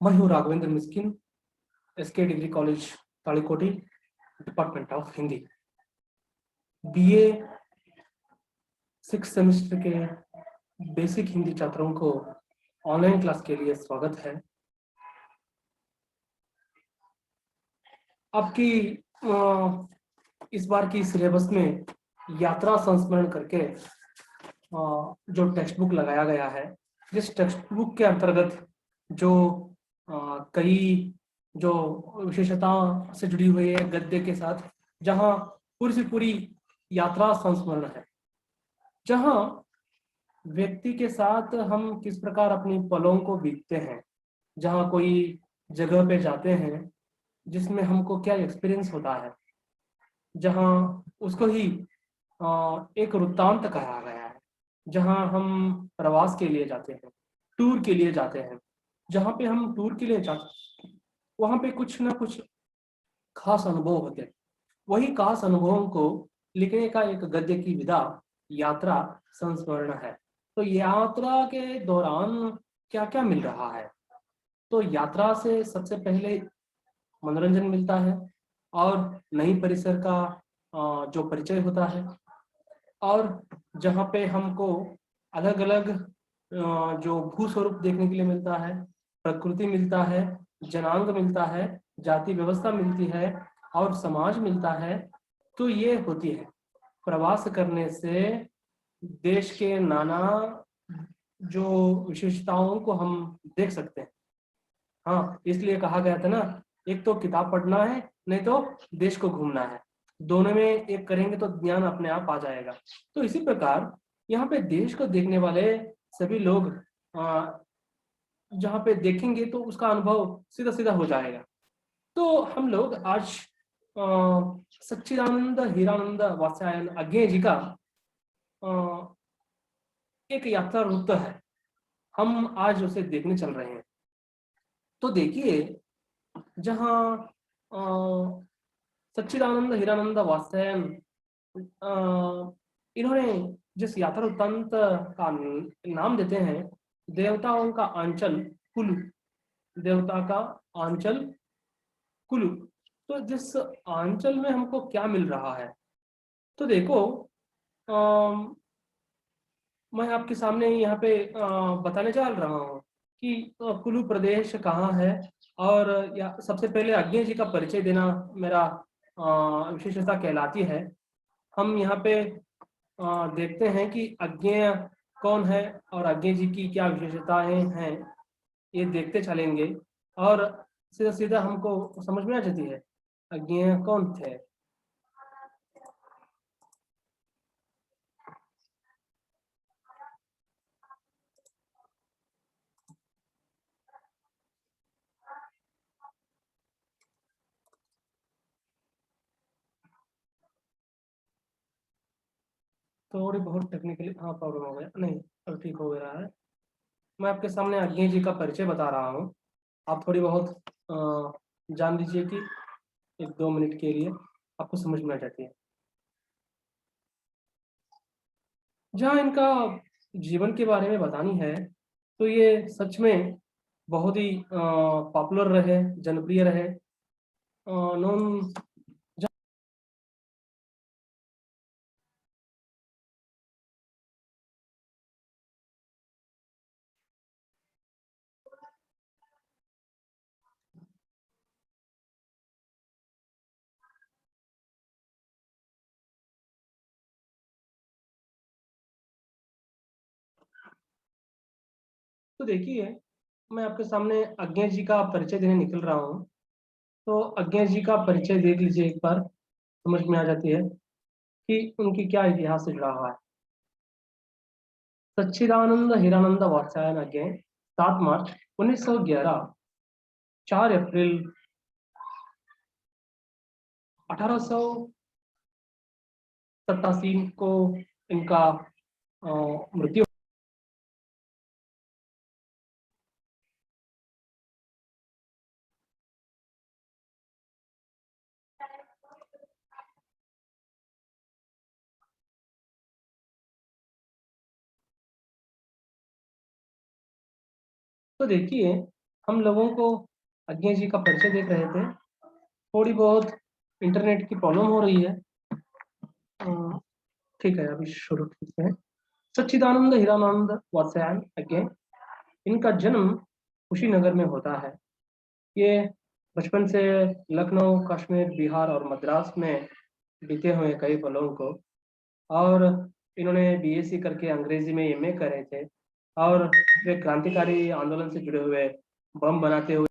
मैं हूँ Raghavendra Miskin, SK degree college Tadikoti, department of Hindi. BA 6 semester के बेसिक हिंदी छात्रों को ऑनलाइन क्लास के लिए स्वागत है। आपकी इस बार की सिलेबस में यात्रा संस्मरण करके जो टेक्स्ट बुक लगाया गया है, जिस टेक्स्ट बुक के अंतर्गत जो कई जो विशेषता से जुड़ी हुई है गद्य के साथ, जहाँ पूरी से पूरी यात्रा संस्मरण है, जहाँ व्यक्ति के साथ हम किस प्रकार अपनी पलों को बीतते हैं, जहाँ कोई जगह पे जाते हैं जिसमें हमको क्या एक्सपीरियंस होता है, जहाँ उसको ही एक वृत्तांत कहा गया है, जहाँ हम प्रवास के लिए जाते हैं, टूर के लिए जाते हैं, जहाँ पे हम टूर के लिए जाते हैं वहाँ पे कुछ ना कुछ खास अनुभव होते हैं। वही खास अनुभवों को लिखने का एक गद्य की विधा यात्रा संस्मरण है। तो यात्रा के दौरान क्या क्या मिल रहा है? तो यात्रा से सबसे पहले मनोरंजन मिलता है और नई परिसर का जो परिचय होता है, और जहाँ पे हमको अलग अलग जो भू स्वरूप देखने के लिए मिलता है, प्रकृति मिलता है, जनांग मिलता है, जाति व्यवस्था मिलती है और समाज मिलता है। तो ये होती है प्रवास करने से देश के नाना जो विशेषताओं को हम देख सकते हैं। हाँ, इसलिए कहा गया था ना, एक तो किताब पढ़ना है, नहीं तो देश को घूमना है। दोनों में एक करेंगे तो ज्ञान अपने आप आ जाएगा। तो इसी प्रकार यहाँ पे देश को देखने वाले सभी लोग जहाँ पे देखेंगे तो उसका अनुभव सीधा सीधा हो जाएगा। तो हम लोग आज सच्चिदानंद हीरानंद वात्स्यायन अज्ञेय जी का एक यात्रा वृत्त है, हम आज उसे देखने चल रहे हैं। तो देखिए, जहाँ सच्चिदानंद हीरानंद वात्स्यायन इन्होंने जिस यात्रा वृत्तांत का नाम देते हैं, देवताओं का आंचल कुलु, देवता का आंचल कुलु। तो जिस आंचल में हमको क्या मिल रहा है, तो देखो, मैं आपके सामने यहाँ पे बताने जा रहा हूँ कि कुल्लू प्रदेश कहाँ है। और या सबसे पहले अज्ञेय जी का परिचय देना मेरा विशेषता कहलाती है। हम यहाँ पे देखते हैं कि अज्ञेय कौन है और अज्ञेय जी की क्या विशेषताएं हैं, ये देखते चलेंगे और सीधा सीधा हमको समझ में आ जाती है अज्ञेय कौन थे। थोड़ी बहुत टेक्निकली प्रॉब्लम हो गया, नहीं अब ठीक हो गया है। मैं आपके सामने अज्ञेय जी का परिचय बता रहा हूँ, आप थोड़ी बहुत जान लीजिए कि 1-2 मिनट के लिए आपको समझ में आ जाती है। जहाँ इनका जीवन के बारे में बतानी है, तो ये सच में बहुत ही पॉपुलर रहे, जनप्रिय रहे, नॉन। तो देखिए, मैं आपके सामने अज्ञेय जी का परिचय देने निकल रहा हूँ। तो अज्ञेय जी का परिचय देख लीजिए, एक बार समझ में आ जाती है कि उनकी क्या इतिहास से जुड़ा हुआ है। सच्चिदानंद हीरानंद वात्स्यायन अज्ञेय 7 मार्च 1911, 4 अप्रैल 1887 को इनका मृत्यु। तो देखिए, हम लोगों को अज्ञे जी का परिचय देख रहे थे। थोड़ी बहुत इंटरनेट की प्रॉब्लम हो रही है। ठीक है, अभी शुरू करते हैं। सच्चिदानंद हीरानंद वात्स्यायन अज्ञे, इनका जन्म कुशीनगर में होता है। ये बचपन से लखनऊ, कश्मीर, बिहार और मद्रास में बीते हुए कई पलों को, और इन्होंने बीएससी करके अंग्रेजी में एमए करे थे, और वे क्रांतिकारी आंदोलन से जुड़े हुए बम बनाते हुए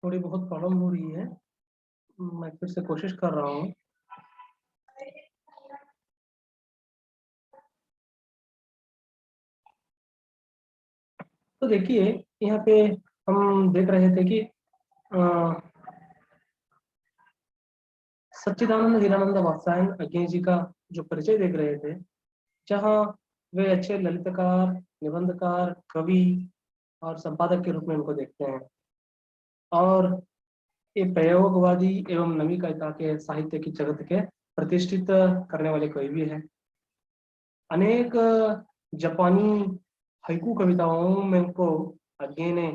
थोड़ी बहुत प्रॉब्लम हो रही है। मैं फिर से कोशिश कर रहा हूँ। तो देखिए, यहाँ पे हम देख रहे थे कि अ, सच्चिदानंद हीरानंद वात्स्यायन अज्ञे जी का जो परिचय देख रहे थे, जहाँ वे अच्छे ललितकार, निबंधकार, कवि और संपादक के रूप में उनको देखते हैं, और ये प्रयोगवादी एवं नवीकता के साहित्य की जगत के प्रतिष्ठित करने वाले कवि भी हैं। अनेक जापानी हाइकू कविताओं में को अज्ञे ने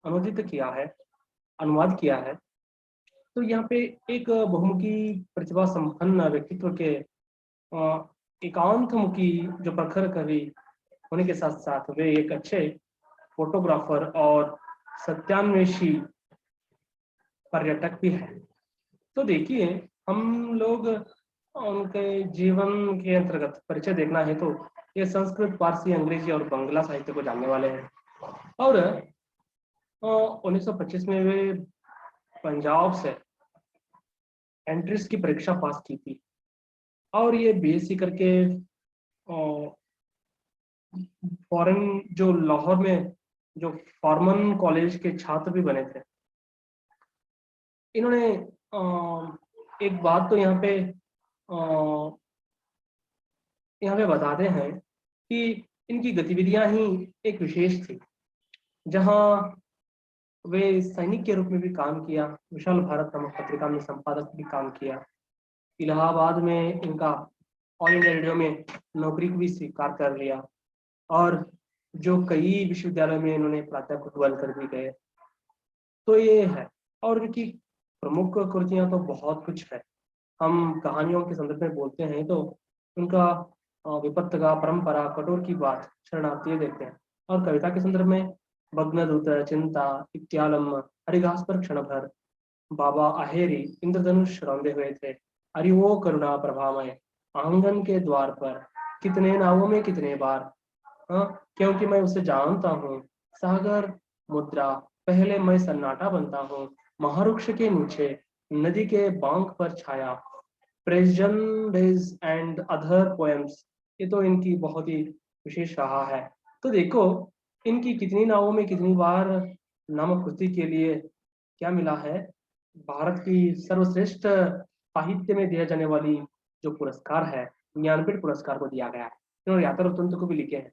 अनुदित किया है, अनुवाद किया है। तो यहाँ पे एक बहुमुखी प्रतिभा संपन्न व्यक्तित्व के एकांतमुखी जो प्रखर कवि होने के साथ साथ वे एक अच्छे फोटोग्राफर और सत्यान्वेषी पर्यटक भी है। तो देखिए, हम लोग उनके जीवन के अंतर्गत परिचय देखना है तो ये संस्कृत, पारसी, अंग्रेजी और बंगला साहित्य को जानने वाले हैं। और 1925 में वे पंजाब से एंट्रेंस की परीक्षा पास की थी, और ये बीएससी करके फॉरेन जो लाहौर में जो फॉर्मन कॉलेज के छात्र भी बने थे। इन्होंने एक बात तो यहाँ पे बताते हैं कि इनकी गतिविधियां ही एक विशेष थी, जहां वे सैनिक के रूप में भी काम किया, विशाल भारत नामक पत्रिका में संपादक भी काम किया, इलाहाबाद में इनका ऑल इंडिया रेडियो में नौकरी को भी स्वीकार कर लिया, और जो कई विश्वविद्यालयों में इन्होंने प्राध्यापक बनकर भी गए। तो ये है, और इनकी प्रमुख कृतियां तो बहुत कुछ है। हम कहानियों के संदर्भ में बोलते हैं तो उनका विपत्त का परंपरा, कठोर की बात, शरणार्थी देखते हैं। और कविता के संदर्भ में भग्नदूत, चिंता, इत्यालम, हरिघास पर क्षण भर, बाबा अहेरी, इंद्रधनुष रौंदे हुए थे, अरे वो करुणा प्रभामय, आंगन के द्वार पर, कितने नावों में कितने बार, हाँ, क्योंकि मैं उसे जानता हूँ, सागर मुद्रा, पहले मैं सन्नाटा बनता हूँ, महावृक्ष के नीचे, नदी के बांक पर छाया, प्रेजन डेज एंड अदर पोएम्स, ये तो इनकी बहुत ही विशेष रहा है। तो देखो, इनकी कितनी नावों में कितनी बार नामक कृति के लिए क्या मिला है, भारत की सर्वश्रेष्ठ साहित्य में दिया जाने वाली जो पुरस्कार है, ज्ञानपीठ पुरस्कार को दिया गया है। इन्होंने यात्रा तंत्र को भी लिखे हैं,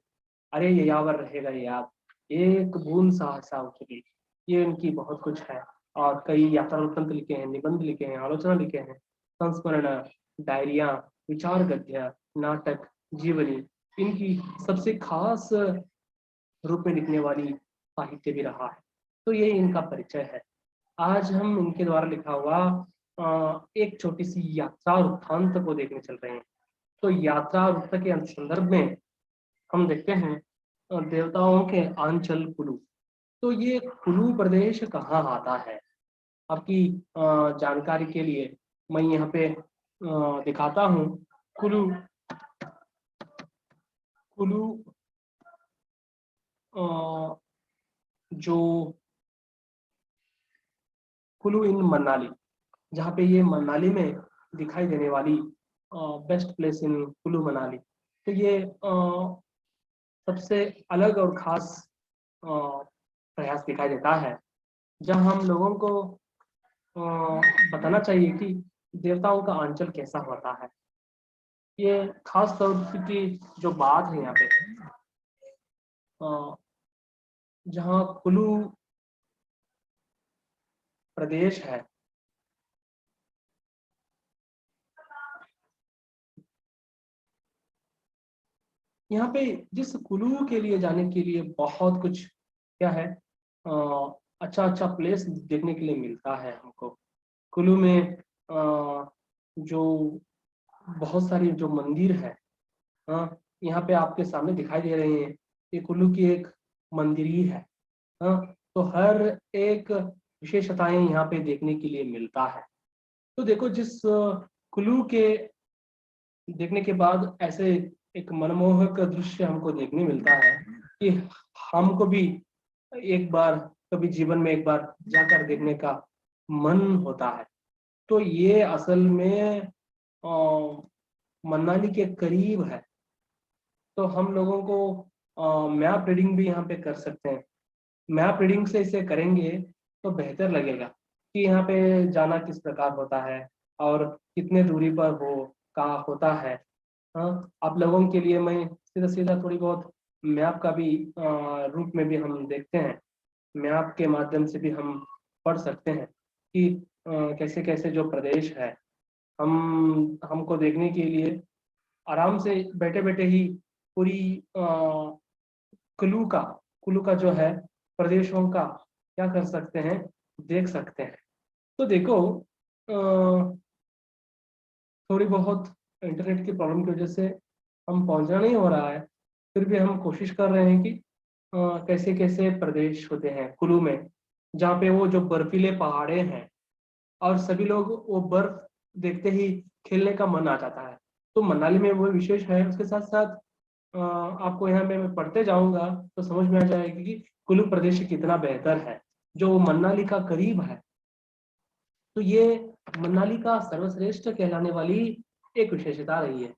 अरे ये यावर रहेगा ये याद, एक बूंद सहसा उतरी, ये इनकी बहुत कुछ है। और कई यात्रा तंत्र लिखे हैं, निबंध लिखे हैं, आलोचना लिखे हैं, संस्मरण, डायरिया, विचार गद्य, नाटक, जीवनी, इनकी सबसे खास रूप में लिखने वाली साहित्य भी रहा है। तो ये इनका परिचय है। आज हम इनके द्वारा लिखा हुआ एक छोटी सी यात्रा वृत्तांत को देखने चल रहे हैं। तो यात्रा वृत्त के संदर्भ में हम देखते हैं देवताओं के आंचल कुलू। तो ये कुलू प्रदेश कहाँ आता है, आपकी जानकारी के लिए मैं यहाँ पे दिखाता हूँ। कुलू, कुलू अ, जो कुलू इन मनाली, जहाँ पे ये मनाली में दिखाई देने वाली best place in Kullu Manali. तो ये सबसे अलग और खास प्रयास दिखाई देता है, जहाँ हम लोगों को बताना चाहिए कि देवताओं का आंचल कैसा होता है, ये खास तौर की जो बात है यहाँ पे, जहाँ कुल्लू प्रदेश है, यहाँ पे जिस कुल्लू के लिए जाने के लिए बहुत कुछ क्या है, अच्छा अच्छा प्लेस देखने के लिए मिलता है हमको। कुल्लू में जो बहुत सारी जो मंदिर है, यहाँ पे आपके सामने दिखाई दे रहे हैं, ये कुल्लू की एक मंदिर ही है। तो हर एक विशेषताएं यहाँ पे देखने के लिए मिलता है। तो देखो, जिस कुल्लू के देखने के बाद ऐसे एक मनमोहक दृश्य हमको देखने मिलता है कि हमको भी एक बार, कभी जीवन में एक बार जाकर देखने का मन होता है। तो ये असल में मनाली के करीब है। तो हम लोगों को मैप रीडिंग भी यहाँ पे कर सकते हैं। मैप रीडिंग से इसे करेंगे तो बेहतर लगेगा कि यहाँ पे जाना किस प्रकार होता है और कितने दूरी पर का होता है। आप लोगों के लिए मैं सीधा सीधा थोड़ी बहुत मैप का भी रूप में भी हम देखते हैं। मैप के माध्यम से भी हम पढ़ सकते हैं कि कैसे कैसे जो प्रदेश है, हमको देखने के लिए आराम से बैठे बैठे ही पूरी कुल्लू का कुल्लू का जो है प्रदेशों का क्या कर सकते हैं, देख सकते हैं। तो देखो, थोड़ी बहुत इंटरनेट की प्रॉब्लम की वजह से हम पहुंचना नहीं हो रहा है, फिर भी हम कोशिश कर रहे हैं कि कैसे कैसे प्रदेश होते हैं कुल्लू में, जहाँ पे वो जो बर्फीले पहाड़े हैं और सभी लोग वो बर्फ देखते ही खेलने का मन आ जाता है। तो मनाली में वो विशेष है। उसके साथ साथ आपको यहाँ पे मैं पढ़ते जाऊंगा तो समझ में आ जाएगा कि कुल्लू प्रदेश कितना बेहतर है, जो मनाली का करीब है। तो ये मनाली का सर्वश्रेष्ठ कहलाने वाली एक विशेषता रही है।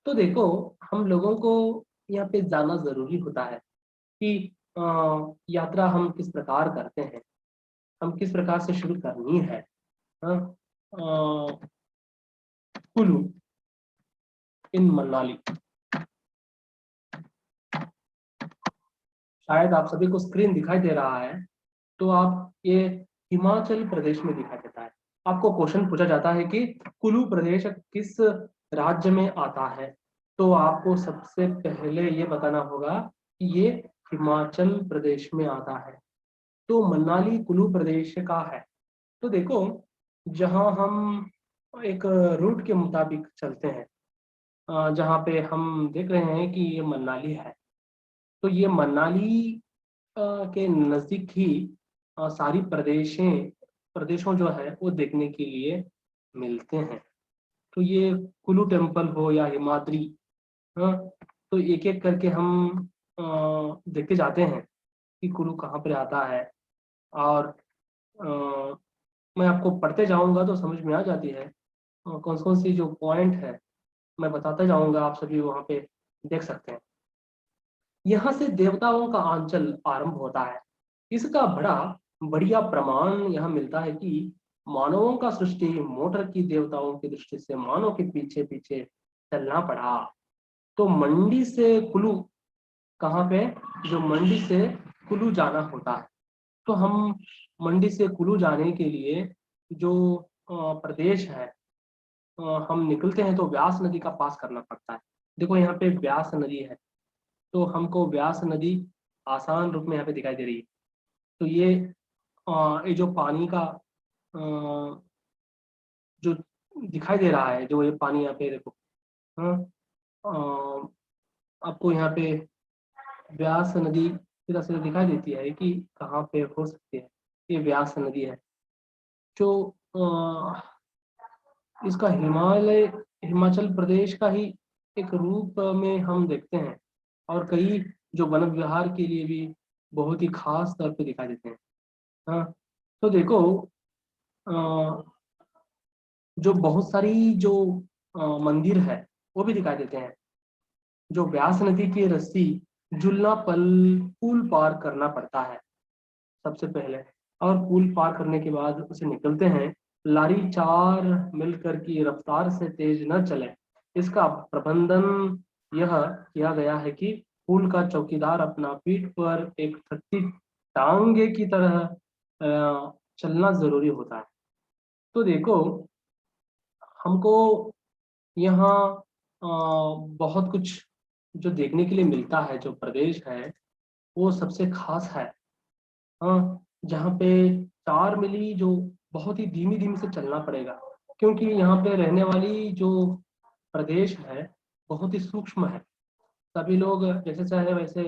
तो देखो, हम लोगों को यहाँ पे जाना जरूरी होता है कि यात्रा हम किस प्रकार करते हैं, हम किस प्रकार से शुरू करनी है। हाँ, कुल्लू इन मनाली, शायद आप सभी को स्क्रीन दिखाई दे रहा है। तो आप ये हिमाचल प्रदेश में दिखाई देता है। आपको क्वेश्चन पूछा जाता है कि कुल्लू प्रदेश किस राज्य में आता है, तो आपको सबसे पहले ये बताना होगा कि ये हिमाचल प्रदेश में आता है। तो मनाली कुल्लू प्रदेश का है। तो देखो, जहां हम एक रूट के मुताबिक चलते हैं, जहाँ पे हम देख रहे हैं कि ये मनाली है, तो ये मनाली के नजदीक ही सारी प्रदेशों जो है वो देखने के लिए मिलते हैं। तो ये कुल्लू टेम्पल हो या हिमाद्री, हाँ, तो एक एक करके हम देखते जाते हैं कि कुल्लू कहाँ पर आता है। और मैं आपको पढ़ते जाऊंगा तो समझ में आ जाती है कौन कौन सी जो पॉइंट है, मैं बताता जाऊंगा, आप सभी वहाँ पे देख सकते हैं। यहाँ से देवताओं का आंचल आरंभ होता है। इसका बड़ा बढ़िया प्रमाण यह मिलता है कि मानवों का सृष्टि मोटर की देवताओं की दृष्टि से मानव के पीछे पीछे चलना पड़ा। तो मंडी से कुल्लू, कहाँ पे, जो मंडी से कुल्लू जाना होता है। तो हम मंडी से कुल्लू जाने के लिए जो प्रदेश है, हम निकलते हैं तो व्यास नदी का पास करना पड़ता है। देखो, यहाँ पे व्यास नदी है, तो हमको व्यास नदी आसान रूप में यहाँ पे दिखाई दे रही है। तो ये जो पानी का जो दिखाई दे रहा है, जो ये पानी यहाँ पे देखो, हाँ, आपको यहाँ पे व्यास नदी सीधा सीधा दिखाई देती है कि कहाँ पे हो सकती है। ये व्यास नदी है जो इसका हिमाचल प्रदेश का ही एक रूप में हम देखते हैं, और कई जो वन विहार के लिए भी बहुत ही खास तौर पे दिखाई देते हैं। हाँ, तो देखो, अ, जो बहुत सारी जो मंदिर है वो भी दिखाई देते हैं। जो व्यास नदी की रस्सी जुलना पुल पार करना पड़ता है सबसे पहले, और पुल पार करने के बाद उसे निकलते हैं लारी 4 मिलकर की रफ्तार से तेज न चले। इसका प्रबंधन यह किया गया है कि पुल का चौकीदार अपना पीठ पर एक थत्ती टांगे की तरह चलना जरूरी होता है। तो देखो, हमको यहाँ बहुत कुछ जो देखने के लिए मिलता है, जो प्रदेश है वो सबसे खास है। हाँ, जहाँ पे 4 मीली जो बहुत ही धीमी धीमी से चलना पड़ेगा, क्योंकि यहाँ पे रहने वाली जो प्रदेश है बहुत ही सूक्ष्म है। सभी लोग जैसे चाहे वैसे,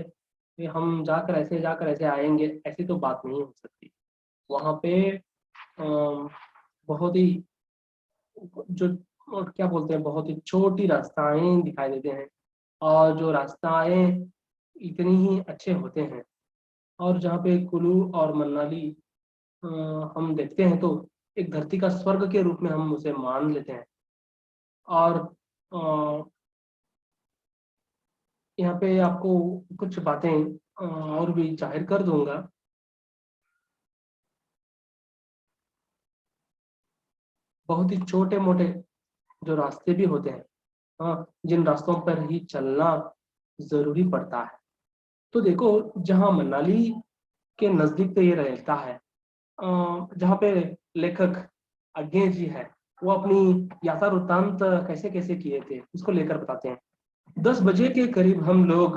ये हम जाकर ऐसे आएंगे, ऐसी तो बात नहीं हो सकती। वहाँ पे बहुत ही जो और क्या बोलते हैं, बहुत ही छोटी रास्ताएं दिखाई देते हैं, और जो रास्ताएं इतनी ही अच्छे होते हैं। और जहाँ पे कुल्लू और मनाली अ, हम देखते हैं तो एक धरती का स्वर्ग के रूप में हम उसे मान लेते हैं। और यहाँ पे आपको कुछ बातें और भी जाहिर कर दूंगा। बहुत ही छोटे मोटे जो रास्ते भी होते हैं, हाँ, जिन रास्तों पर ही चलना जरूरी पड़ता है। तो देखो, जहाँ मनाली के नजदीक तो ये रहता है, जहाँ पे लेखक अज्ञे जी है, वो अपनी यात्रा वृत्तांत कैसे कैसे किए थे उसको लेकर बताते हैं। 10 बजे के करीब हम लोग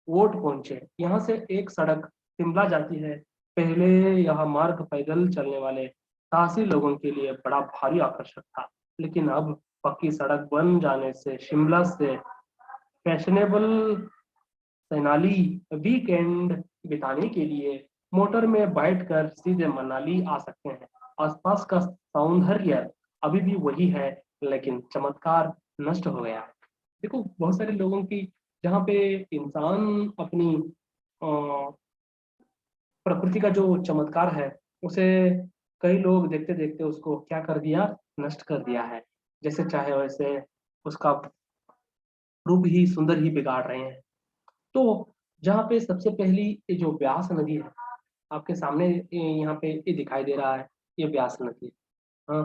वोट पहुंचे। यहाँ से एक सड़क शिमला जाती है। पहले यह मार्ग पैदल चलने वाले साहसी लोगों के लिए बड़ा भारी आकर्षक था, लेकिन अब पक्की सड़क बन जाने से शिमला से फैशनेबल सैनाली वीकेंड बिताने के लिए मोटर में बैठकर सीधे मनाली आ सकते हैं। आसपास का सौंदर्य अभी भी वही है, लेकिन चमत्कार नष्ट हो गया है। देखो, बहुत सारे लोगों की, जहाँ पे इंसान अपनी प्रकृति का जो चमत्कार है उसे कई लोग देखते देखते उसको क्या कर दिया, नष्ट कर दिया है। जैसे चाहे वैसे उसका रूप ही सुंदर ही बिगाड़ रहे हैं। तो जहाँ पे सबसे पहली ये जो ब्यास नदी है, आपके सामने यहाँ पे ये दिखाई दे रहा है, ये ब्यास नदी है। हाँ,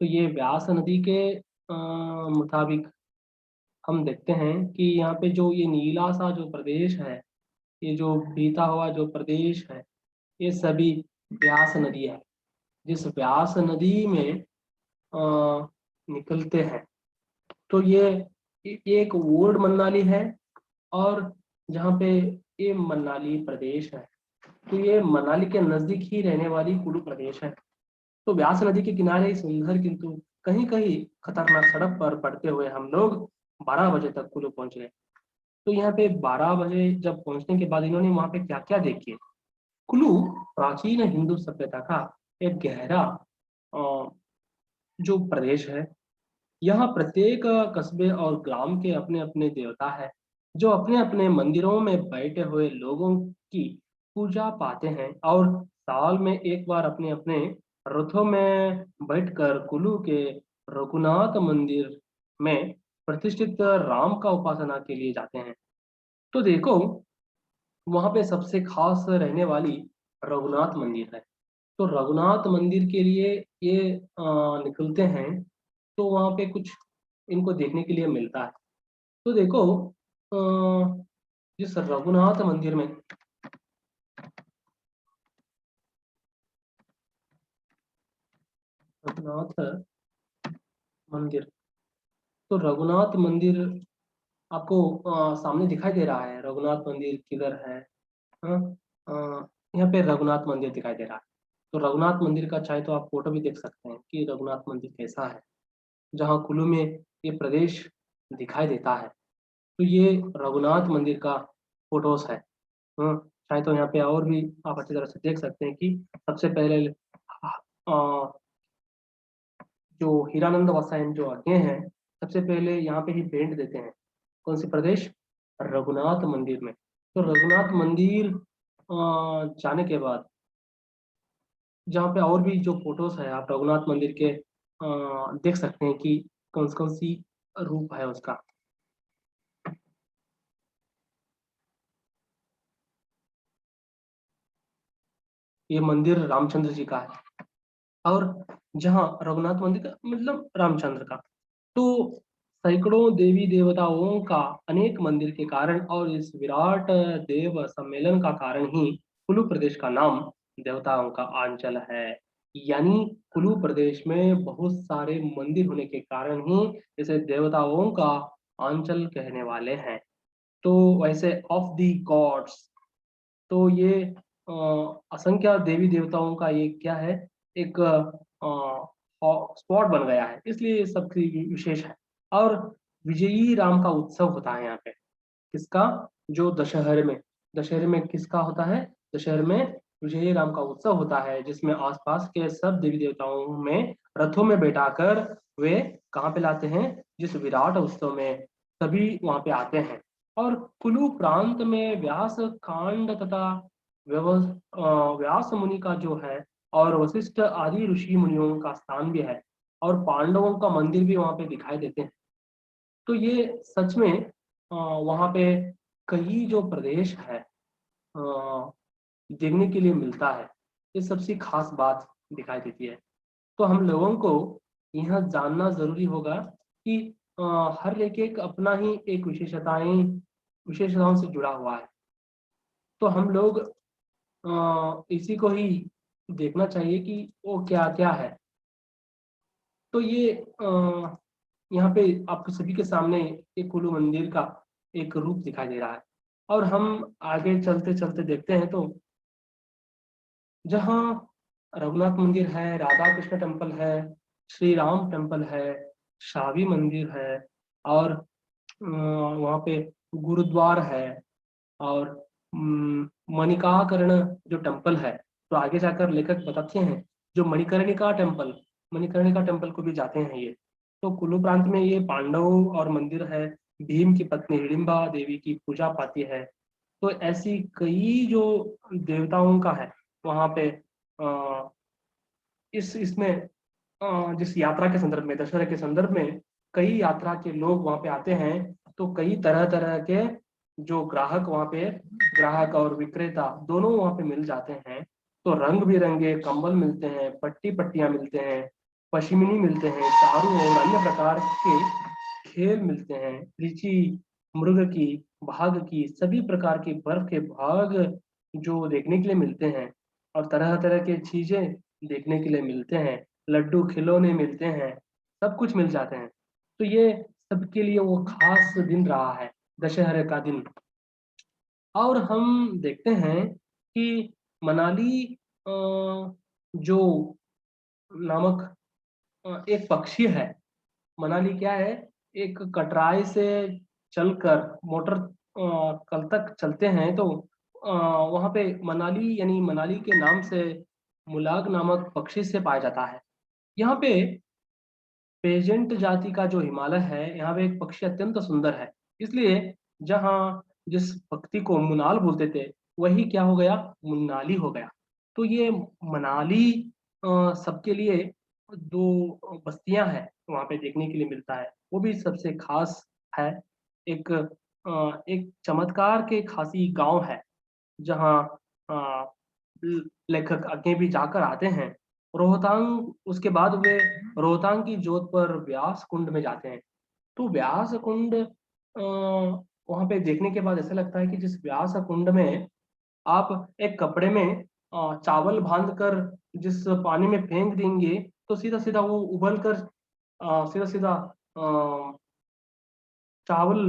तो ये ब्यास नदी के मुताबिक हम देखते हैं कि यहाँ पे जो ये नीला सा जो प्रदेश है, ये जो बीता हुआ जो प्रदेश है, ये सभी ब्यास नदी है। जिस ब्यास नदी में निकलते हैं, तो ये एक ओल्ड मनाली है। और जहाँ पे ये मनाली प्रदेश है, तो ये मनाली के नजदीक ही रहने वाली कुल्लू प्रदेश है। तो ब्यास नदी के किनारे इस सुंदर किंतु कहीं कहीं खतरनाक सड़क पर बढ़ते हुए हम लोग 12 बजे तक कुल्लू पहुंच गए। तो यहाँ पे 12 बजे जब पहुंचने के बाद इन्होंने वहां पे क्या क्या देखिए। कुल्लू प्राचीन हिंदू सभ्यता का एक गहरा अ, जो प्रदेश है। यहाँ प्रत्येक कस्बे और ग्राम के अपने अपने देवता है, जो अपने अपने मंदिरों में बैठे हुए लोगों की पूजा पाते हैं, और साल में एक बार अपने अपने रथों में बैठकर कुल्लू के रघुनाथ मंदिर में प्रतिष्ठित राम का उपासना के लिए जाते हैं। तो देखो, वहां पे सबसे खास रहने वाली रघुनाथ मंदिर है। तो रघुनाथ मंदिर के लिए ये निकलते हैं, तो वहाँ पे कुछ इनको देखने के लिए मिलता है। तो देखो, जिस रघुनाथ मंदिर में, रघुनाथ मंदिर, तो रघुनाथ मंदिर आपको सामने दिखाई दे रहा है। रघुनाथ मंदिर किधर है? हाँ, यहाँ पे रघुनाथ मंदिर दिखाई दे रहा है। तो रघुनाथ मंदिर का चाहे तो आप फोटो भी देख सकते हैं कि रघुनाथ मंदिर कैसा है, जहाँ कुल्लू में ये प्रदेश दिखाई देता है। तो ये रघुनाथ मंदिर का फोटोस है। हाँ, चाहे तो यहाँ पे और भी आप अच्छी तरह से देख सकते हैं कि सबसे पहले जो हीरानंद वासायन जो आगे हैं, सबसे पहले यहाँ पे ही भेंट देते हैं। कौन सी प्रदेश? रघुनाथ मंदिर में। तो रघुनाथ मंदिर जाने के बाद, जहाँ पे और भी जो फोटोज है, आप रघुनाथ मंदिर के देख सकते हैं कि कौन सी रूप है उसका। ये मंदिर रामचंद्र जी का है। और जहाँ रघुनाथ मंदिर का मतलब रामचंद्र का। तो सैकड़ों देवी देवताओं का अनेक मंदिर के कारण और इस विराट देव सम्मेलन का कारण ही कुल्लू प्रदेश का नाम देवताओं का आंचल है। यानी कुल्लू प्रदेश में बहुत सारे मंदिर होने के कारण ही इसे देवताओं का आंचल कहने वाले हैं। तो वैसे ऑफ द गॉड्स, तो ये असंख्य देवी देवताओं का ये क्या है, एक स्पॉट बन गया है, इसलिए ये सबसे विशेष है। और विजयी राम का उत्सव होता है यहाँ पे। किसका? जो दशहरे में, दशहरे में किसका होता है? दशहरे में विजयी राम का उत्सव होता है, जिसमें आसपास के सब देवी देवताओं में रथों में बैठाकर वे कहाँ पे लाते हैं? जिस विराट उत्सव में सभी वहां पे आते हैं। और कुल्लू प्रांत में व्यास कांड तथा व्यास मुनि का जो है और वशिष्ठ आदि ऋषि मुनियों का स्थान भी है, और पांडवों का मंदिर भी वहां पे दिखाई देते हैं। तो ये सच में वहाँ पे कई जो प्रदेश है देखने के लिए मिलता है, ये सबसे खास बात दिखाई देती है। तो हम लोगों को यह जानना जरूरी होगा कि हर एक अपना ही एक विशेषताओं से जुड़ा हुआ है। तो हम लोग इसी को ही देखना चाहिए कि वो क्या क्या है। तो ये यहाँ पे आपके सभी के सामने एक कुल्लू मंदिर का एक रूप दिखाई दे रहा है। और हम आगे चलते चलते देखते हैं तो जहाँ रघुनाथ मंदिर है, राधा कृष्ण टेम्पल है, श्री राम टेम्पल है, शावी मंदिर है, और वहाँ पे गुरुद्वार है, और मणिकाकर्ण जो टेम्पल है। तो आगे जाकर लेखक बताते हैं जो मणिकर्णिका टेम्पल को भी जाते हैं ये। तो कुल्लू प्रांत में ये पांडव और मंदिर है, भीम की पत्नी हिडिंबा देवी की पूजा पाती है। तो ऐसी कई जो देवताओं का है वहाँ पे अ, इस इसमें जिस यात्रा के संदर्भ में, दशहरा के संदर्भ में कई यात्रा के लोग वहाँ पे आते हैं। तो कई तरह तरह के जो ग्राहक वहाँ पे, ग्राहक और विक्रेता दोनों वहाँ पे मिल जाते हैं। तो रंग बिरंगे कंबल मिलते हैं, पट्टी पट्टियां मिलते हैं, पश्मिनी मिलते हैं, चारों और अन्य प्रकार के खेल मिलते हैं, लीची, मृग की, भाग की, सभी प्रकार की बर्फ के भाग जो देखने के लिए मिलते हैं। और तरह तरह के चीजें देखने के लिए मिलते हैं, लड्डू खिलौने मिलते हैं, सब कुछ मिल जाते हैं। तो ये सबके लिए वो खास दिन रहा है, दशहरे का दिन। और हम देखते हैं कि मनाली जो नामक एक पक्षी है। मनाली क्या है? एक कटराई से चलकर मोटर कल तक चलते हैं तो वहाँ पे मनाली यानी मनाली के नाम से मुलाग नामक पक्षी से पाया जाता है। यहाँ पे पेजेंट जाति का जो हिमालय है, यहाँ पे एक पक्षी अत्यंत सुंदर है। इसलिए जहाँ जिस पक्षी को मुनाल बोलते थे, वही क्या हो गया? मुन्नाली हो गया। तो ये मनाली सबके लिए दो बस्तियां हैं वहाँ पे देखने के लिए मिलता है, वो भी सबसे खास है। एक एक चमत्कार के खासी गांव है, जहाँ अ, लेखक आगे भी जाकर आते हैं। रोहतांग, उसके बाद वे रोहतांग की जोत पर व्यास कुंड में जाते हैं। तो व्यास कुंड वहां पे देखने के बाद ऐसा लगता है कि जिस व्यास कुंड में आप एक कपड़े में चावल बांध कर जिस पानी में फेंक देंगे, तो सीधा सीधा वो उबल कर सीधा सीधा चावल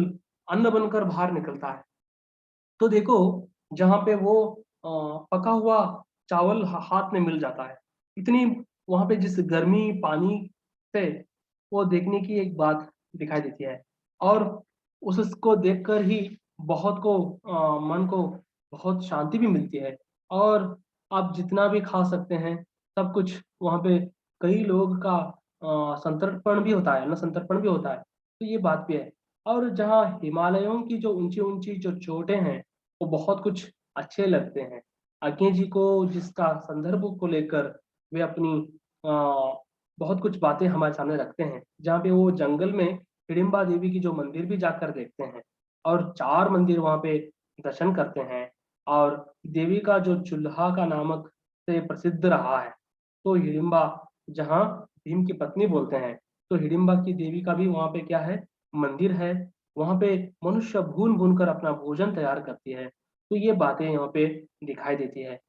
अन्न बनकर बाहर निकलता है। तो देखो, जहाँ पे वो पका हुआ चावल हाथ में मिल जाता है, इतनी वहां पे जिस गर्मी पानी से वो देखने की एक बात दिखाई देती है। और उसको देखकर ही बहुत को मन को बहुत शांति भी मिलती है। और आप जितना भी खा सकते हैं सब कुछ वहां पे, कई लोग का संतर्पण भी होता है, न संतर्पण भी होता है, तो ये बात भी है। और जहाँ हिमालयों की जो ऊंची ऊंची जो चोटें हैं, वो बहुत कुछ अच्छे लगते हैं। आज्ञे जी को जिसका संदर्भ को लेकर वे अपनी बहुत कुछ बातें हमारे सामने रखते हैं, जहाँ पे वो जंगल में हिडिंबा देवी की जो मंदिर भी जाकर देखते हैं, और 4 मंदिर वहाँ पे दर्शन करते हैं। और देवी का जो चूल्हा का नामक से प्रसिद्ध रहा है, तो हिडिंबा जहाँ भीम की पत्नी बोलते हैं। तो हिडिंबा की देवी का भी वहाँ पे क्या है, मंदिर है। वहाँ पे मनुष्य भून भून कर अपना भोजन तैयार करती है। तो ये बातें यहाँ पे दिखाई देती है।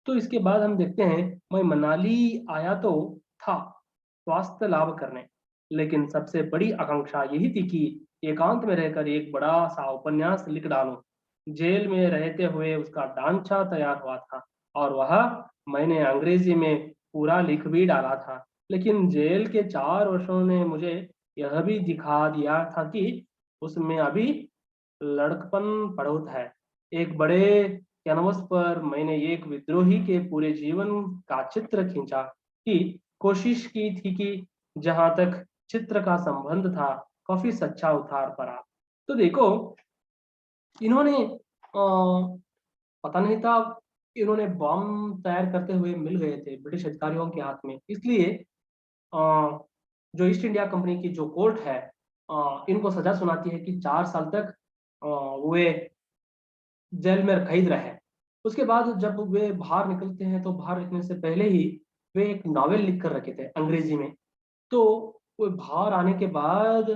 तो इसके बाद हम देखते हैं, मैं मनाली आया तो था स्वास्थ्य लाभ करने, लेकिन सबसे बड़ी आकांक्षा यही थी कि एकांत में रहकर एक बड़ा सा उपन्यास लिख डालूं। जेल में रहते हुए उसका ढांचा तैयार हुआ था और वह मैंने अंग्रेजी में पूरा लिख भी डाला था। लेकिन जेल के 4 वर्षों ने मुझे यह भी दिखा दिया था कि उसमें अभी लड़कपन पड़ोत है। एक बड़े कैनवस पर मैंने एक विद्रोही के पूरे जीवन का चित्र खींचा कि कोशिश की थी कि जहां तक चित्र का संबंध था काफी सच्चा उतार पड़ा। तो देखो, इन्होंने पता नहीं था, इन्होंने बॉम्ब तैयार करते हुए मिल गए थे ब्रिटिश अधिकारियों के हाथ में। इसलिए अ, जो ईस्ट इंडिया कंपनी की जो कोर्ट है इनको सजा सुनाती है कि 4 साल तक वे जेल में कैद रहे। उसके बाद जब वे बाहर निकलते हैं तो बाहर निकलने से पहले ही वे एक नॉवेल लिख कर रखे थे अंग्रेजी में। तो वो बाहर आने के बाद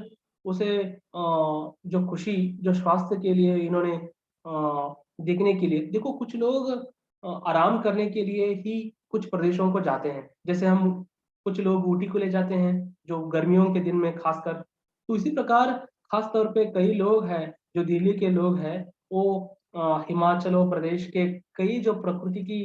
उसे जो खुशी, जो स्वास्थ्य के लिए इन्होंने देखने के लिए, देखो कुछ लोग आराम करने के लिए ही कुछ प्रदेशों को जाते हैं। जैसे हम कुछ लोग ऊटी को ले जाते हैं जो गर्मियों के दिन में खासकर। तो इसी प्रकार खास तौर पे कई लोग हैं, जो दिल्ली के लोग हैं, वो हिमाचल और प्रदेश के कई जो प्रकृति की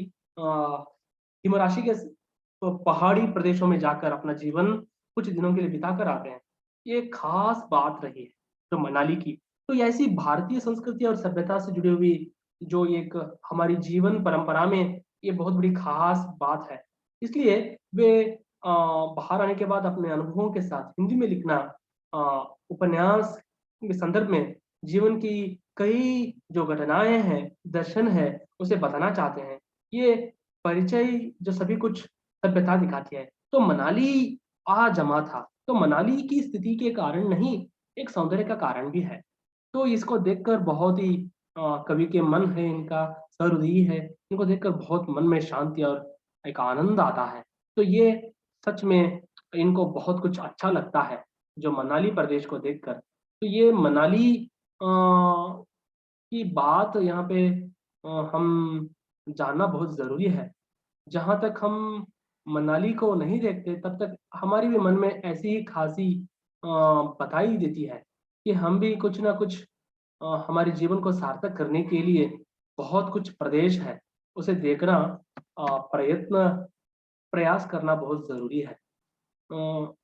हिमराशि के तो पहाड़ी प्रदेशों में जाकर अपना जीवन कुछ दिनों के लिए बिता कर आते हैं। ये खास बात रही है तो मनाली की। तो ये ऐसी भारतीय संस्कृति और सभ्यता से जुड़ी हुई जो एक हमारी जीवन परंपरा में ये बहुत बड़ी खास बात है। इसलिए वे बाहर आने के बाद अपने अनुभवों के साथ हिंदी में लिखना, उपन्यास के संदर्भ में जीवन की कई जो घटनाएं हैं, दर्शन है, उसे बताना चाहते हैं। ये परिचय जो सभी कुछ सभ्यता दिखाती है। तो मनाली जमा था, तो मनाली की स्थिति के कारण नहीं, एक सौंदर्य का कारण भी है। तो इसको देखकर बहुत ही कवि के मन है इनका सहृदयी है, इनको देखकर बहुत मन में शांति और एक आनंद आता है। तो ये सच में इनको बहुत कुछ अच्छा लगता है जो मनाली प्रदेश को देखकर। तो ये मनाली की बात यहाँ पे हम जानना बहुत जरूरी है। जहाँ तक हम मनाली को नहीं देखते तब तक हमारी भी मन में ऐसी ही खासी बताई देती है कि हम भी कुछ ना कुछ हमारे जीवन को सार्थक करने के लिए बहुत कुछ प्रदेश है, उसे देखना, प्रयत्न प्रयास करना बहुत जरूरी है।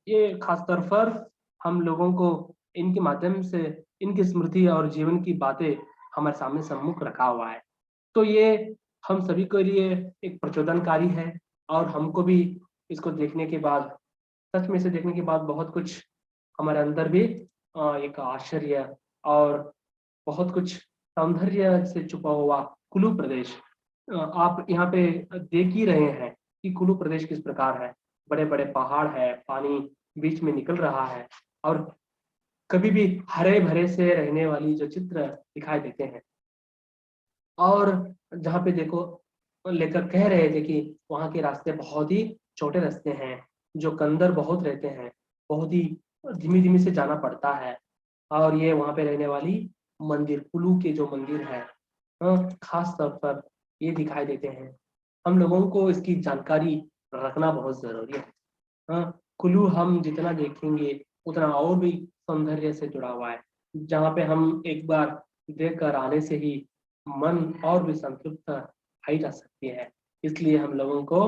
ये खासतौर पर हम लोगों को इनके माध्यम से इनकी स्मृति और जीवन की बातें हमारे सामने सम्मुख रखा हुआ है। तो ये हम सभी के लिए एक प्रचोदनकारी है और हमको भी इसको देखने के बाद, सच में इसे देखने के बाद बहुत कुछ हमारे अंदर भी एक आश्चर्य और बहुत कुछ सौंदर्य से छुपा हुआ कुल्लू प्रदेश, आप यहाँ पे देख ही रहे हैं कि कुल्लू प्रदेश किस प्रकार है। बड़े बड़े पहाड़ है, पानी बीच में निकल रहा है और कभी भी हरे भरे से रहने वाली जो चित्र दिखाई देते हैं। और जहाँ पे देखो लेकर कह रहे थे कि वहाँ के रास्ते बहुत ही छोटे रास्ते हैं, जो कंदर बहुत रहते हैं, बहुत ही धीमी धीमी से जाना पड़ता है। और ये वहाँ पे रहने वाली मंदिर, कुल्लू के जो मंदिर है, खास तौर पर ये दिखाई देते हैं। हम लोगों को इसकी जानकारी रखना बहुत जरूरी है। कुल्लू हम जितना देखेंगे उतना और भी सौंदर्य से जुड़ा हुआ है, जहाँ पे हम एक बार देख कर आने से ही मन और भी संतृप्त पाई जा सकती है। इसलिए हम लोगों को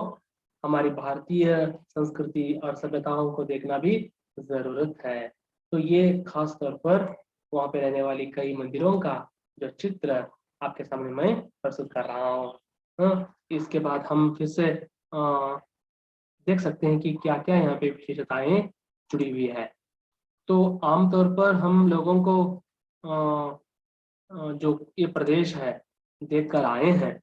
हमारी भारतीय संस्कृति और सभ्यताओं को देखना भी जरूरत है। तो ये खास तौर पर वहाँ पे रहने वाली कई मंदिरों का जो चित्र आपके सामने मैं प्रस्तुत कर रहा हूँ। इसके बाद हम फिर से देख सकते हैं कि क्या क्या यहाँ पे विशेषताएं जुड़ी हुई है। तो आमतौर पर हम लोगों को जो ये प्रदेश है देख कर आए हैं,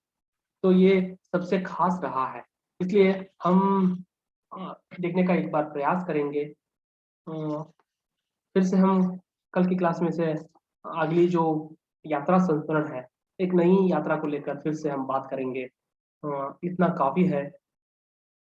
तो ये सबसे खास रहा है। इसलिए हम देखने का एक बार प्रयास करेंगे। फिर से हम कल की क्लास में से अगली जो यात्रा संस्मरण है, एक नई यात्रा को लेकर फिर से हम बात करेंगे। इतना काफी है।